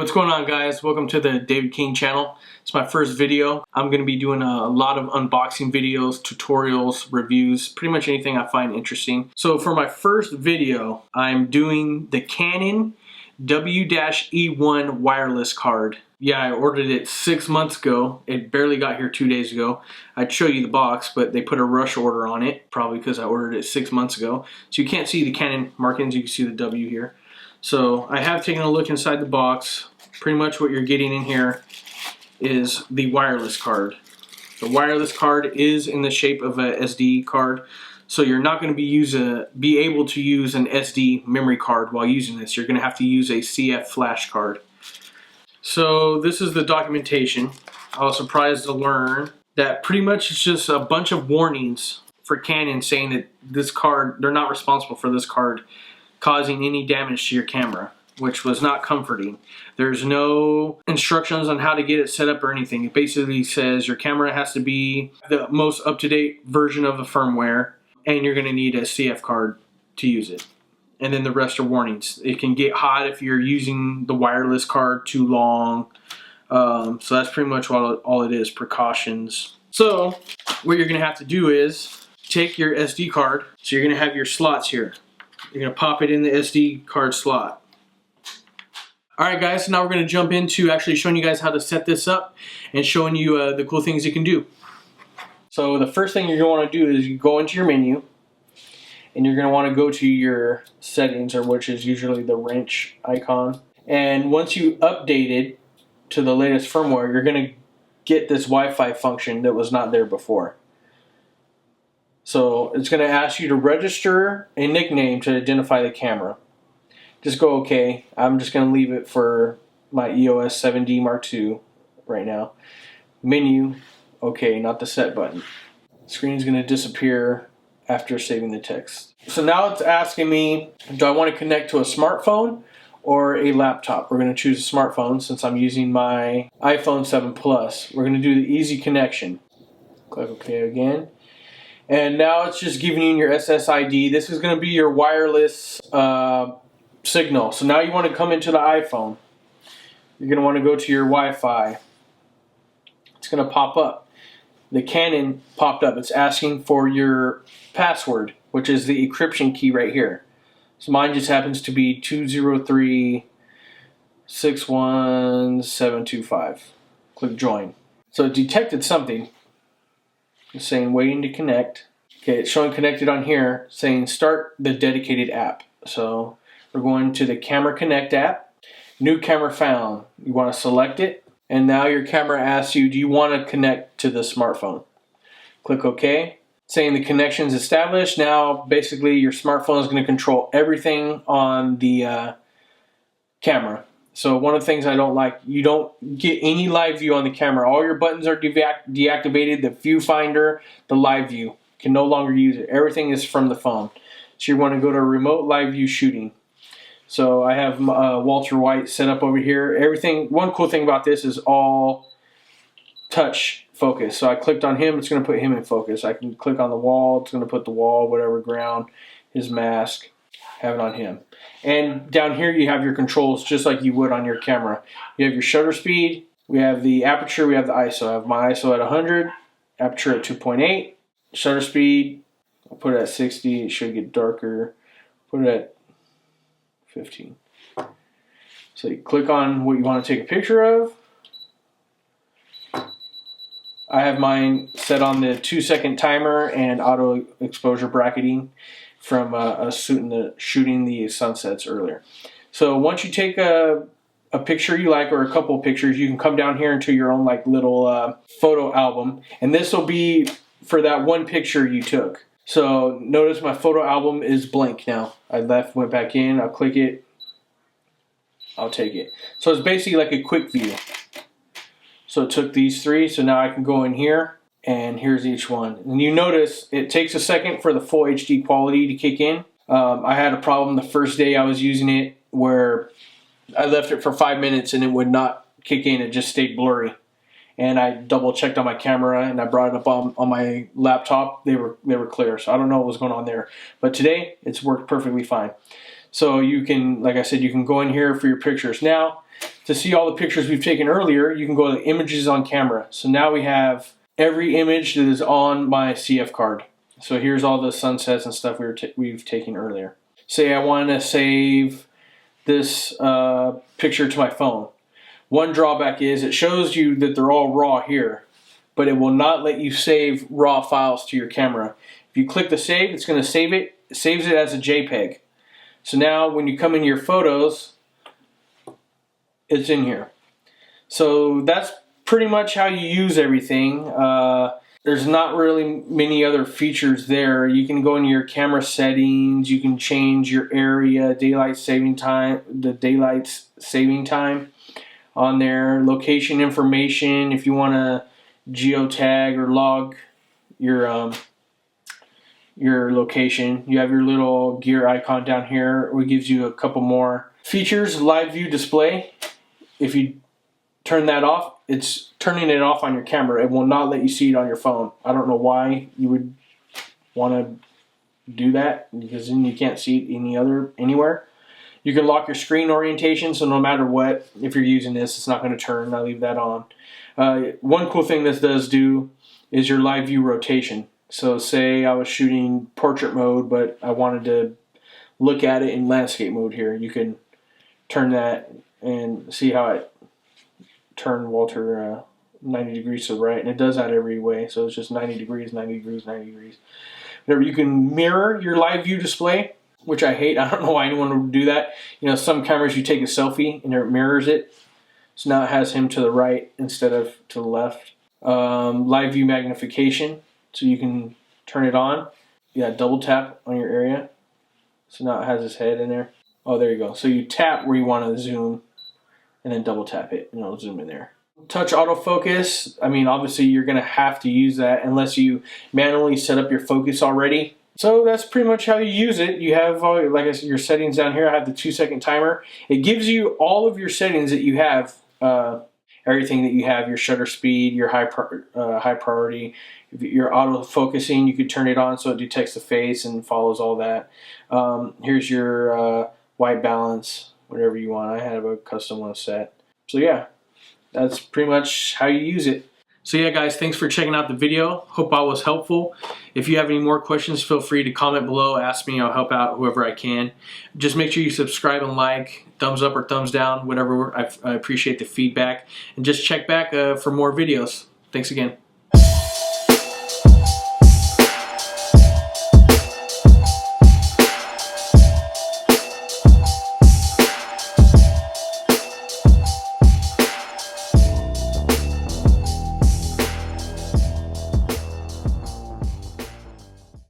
What's going on, guys? Welcome to the David King channel. It's my first video. I'm going to be doing a lot of unboxing videos, tutorials, reviews, pretty much anything I find interesting. So for my first video, I'm doing the Canon W-E1 wireless card. Yeah, I ordered it 6 months ago. It barely got here 2 days ago. I'd show you the box, but they put a rush order on it, probably because I ordered it 6 months ago. So you can't see the Canon markings, you can see the W here. So I have taken a look inside the box. Pretty much what you're getting in here is the wireless card. The wireless card is in the shape of a SD card, so you're not going to be able to use an SD memory card while using this. You're going to have to use a CF flash card. So this is the documentation. I was surprised to learn that pretty much it's just a bunch of warnings for Canon saying that this card, they're not responsible for this card causing any damage to your camera, which was not comforting. There's no instructions on how to get it set up or anything. It basically says your camera has to be the most up-to-date version of the firmware, and you're going to need a CF card to use it. And then the rest are warnings. It can get hot if you're using the wireless card too long. So that's pretty much all it is, precautions. So what you're going to have to do is take your SD card. So you're going to have your slots here. You're going to pop it in the SD card slot. Alright guys, so now we're going to jump into actually showing you guys how to set this up and showing you the cool things you can do. So the first thing you're going to want to do is you go into your menu and you're going to want to go to your settings, or which is usually the wrench icon. And once you update it to the latest firmware, you're going to get this Wi-Fi function that was not there before. So it's going to ask you to register a nickname to identify the camera. Just go OK. I'm just going to leave it for my EOS 7D Mark II right now. Menu, OK, not the set button. Screen's going to disappear after saving the text. So now it's asking me, do I want to connect to a smartphone or a laptop? We're going to choose a smartphone since I'm using my iPhone 7 Plus. We're going to do the easy connection. Click OK again. And now it's just giving you your SSID. This is going to be your wireless signal. So now you want to come into the iPhone. You're going to want to go to your Wi-Fi. It's going to pop up. The Canon popped up. It's asking for your password, which is the encryption key right here. So mine just happens to be 203-61725. Click join. So it detected something. It's saying waiting to connect. Okay, it's showing connected on here, saying start the dedicated app. So we're going to the Camera Connect app. New camera found. You want to select it, and now your camera asks you, do you want to connect to the smartphone? Click OK. Saying the connection's established. Now basically your smartphone is going to control everything on the camera. So one of the things I don't like, you don't get any live view on the camera. All your buttons are deactivated. The viewfinder, the live view, can no longer use it. Everything is from the phone. So you want to go to remote live view shooting. So I have Walter White set up over here. Everything. One cool thing about this is all touch focus. So I clicked on him. It's going to put him in focus. I can click on the wall. It's going to put the wall, whatever, ground, his mask. Have it on him. And down here you have your controls just like you would on your camera. You have your shutter speed, we have the aperture, we have the ISO. I have my ISO at 100, aperture at 2.8, shutter speed, I'll put it at 60, it should get darker, put it at 15. So you click on what you want to take a picture of. I have mine set on the 2-second timer and auto exposure bracketing from shooting the sunsets earlier. So once you take a picture you like, or a couple of pictures, you can come down here into your own like little photo album, and this will be for that one picture you took. So notice my photo album is blank now. I went back in, I'll click it, I'll take it. So it's basically like a quick view. So it took these three, so now I can go in here, and here's each one. And you notice it takes a second for the full HD quality to kick in. I had a problem the first day I was using it where I left it for 5 minutes and it would not kick in. It just stayed blurry. And I double checked on my camera and I brought it up on my laptop. They were clear. So I don't know what was going on there. But today it's worked perfectly fine. So you can, like I said, you can go in here for your pictures. Now, to see all the pictures we've taken earlier, you can go to images on camera. So now we have every image that is on my CF card. So here's all the sunsets and stuff we've taken earlier. Say I want to save this picture to my phone. One drawback is it shows you that they're all raw here, but it will not let you save raw files to your camera. If you click the save, it's going to save it. It saves it as a JPEG. So now when you come into your photos, it's in here. So that's pretty much how you use everything. There's not really many other features there. You can go into your camera settings. You can change your area, daylight saving time, the daylight saving time on there. Location information, if you want to geotag or log your location. You have your little gear icon down here, which gives you a couple more features. Live view display. If you turn that off, it's turning it off on your camera. It will not let you see it on your phone. I don't know why you would want to do that, because then you can't see it anywhere. You can lock your screen orientation, so no matter what, if you're using this, it's not going to turn. I leave that on. One cool thing this does do is your live view rotation. So say I was shooting portrait mode, but I wanted to look at it in landscape mode here. You can turn that and see how it turned Walter 90 degrees to the right, and it does that every way. So it's just 90 degrees, 90 degrees, 90 degrees. Whatever. You can mirror your live view display, which I hate. I don't know why anyone would do that. You know, some cameras you take a selfie and it mirrors it. So now it has him to the right instead of to the left. Live view magnification. So you can turn it on. Yeah, double tap on your area. So now it has his head in there. Oh, there you go. So you tap where you want to zoom and then double tap it and it'll zoom in there. Touch autofocus. I mean, obviously you're going to have to use that unless you manually set up your focus already. So that's pretty much how you use it. You have, like I said, your settings down here. I have the 2-second timer. It gives you all of your settings that you have, everything that you have, your shutter speed, your high priority, your auto focusing. You could turn it on so it detects the face and follows all that. Here's your white balance, whatever you want. I have a custom one set. So yeah, that's pretty much how you use it. So yeah, guys, thanks for checking out the video. Hope I was helpful. If you have any more questions, feel free to comment below. Ask me. I'll help out whoever I can. Just make sure you subscribe and like, thumbs up or thumbs down, whatever. I appreciate the feedback. And just check back for more videos. Thanks again.